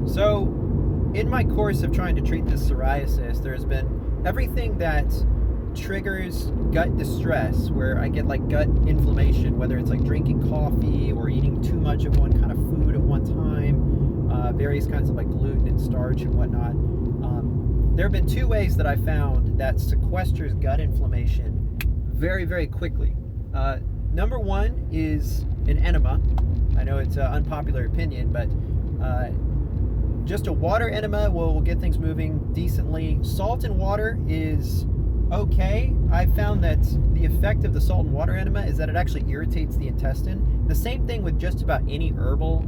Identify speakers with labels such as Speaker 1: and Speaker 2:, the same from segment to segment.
Speaker 1: So, in my course of trying to treat this psoriasis, there's been everything that triggers gut distress, where I get like gut inflammation, whether it's like drinking coffee or eating too much of one kind of food at one time, various kinds of like gluten and starch and whatnot. There have been two ways that I found that sequesters gut inflammation very, very quickly. Number one is an enema. I know it's an unpopular opinion, but just a water enema will get things moving decently. Salt and water is okay. I found that the effect of the salt and water enema is that it actually irritates the intestine. The same thing with just about any herbal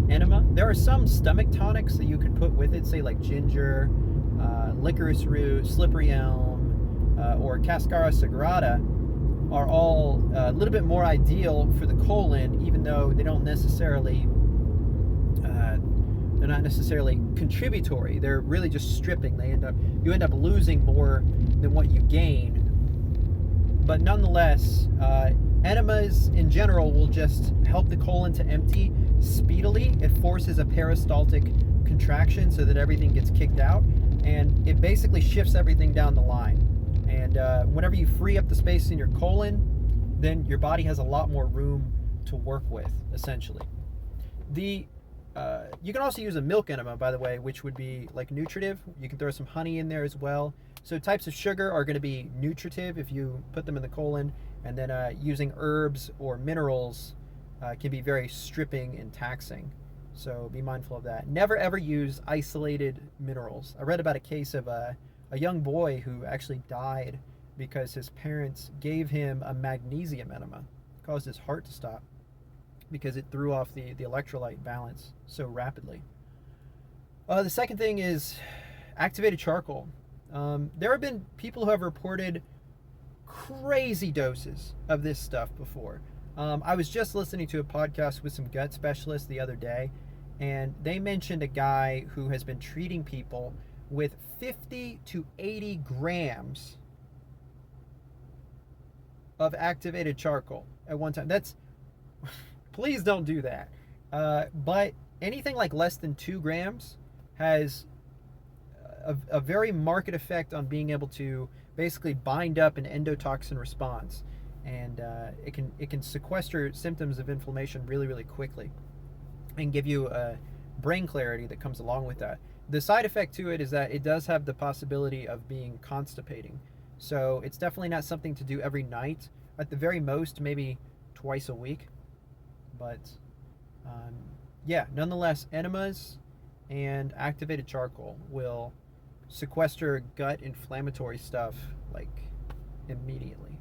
Speaker 1: enema. There are some stomach tonics that you could put with it, say like ginger, licorice root, slippery elm, or cascara sagrada, are all a little bit more ideal for the colon, even though they don't necessarily they're not necessarily contributory. They're really just stripping. You end up losing more than what you gain. But nonetheless, enemas in general will just help the colon to empty speedily. It forces a peristaltic contraction so that everything gets kicked out, and it basically shifts everything down the line. And whenever you free up the space in your colon, then your body has a lot more room to work with, essentially. You can also use a milk enema, by the way, which would be like nutritive. You can throw some honey in there as well. So types of sugar are going to be nutritive if you put them in the colon, and then using herbs or minerals can be very stripping and taxing. So be mindful of that. Never ever use isolated minerals. I read about a case of a young boy who actually died because his parents gave him a magnesium enema. It caused his heart to stop because it threw off the electrolyte balance so rapidly. The second thing is activated charcoal. There have been people who have reported crazy doses of this stuff before. I was just listening to a podcast with some gut specialists the other day, and they mentioned a guy who has been treating people with 50 to 80 grams of activated charcoal at one time. Please don't do that. But anything like less than 2 grams has a very marked effect on being able to basically bind up an endotoxin response, and it can sequester symptoms of inflammation really, really quickly and give you a brain clarity that comes along with that. The side effect to it is that it does have the possibility of being constipating. So it's definitely not something to do every night. At the very most, maybe twice a week. But yeah, nonetheless, enemas and activated charcoal will sequester gut inflammatory stuff like immediately.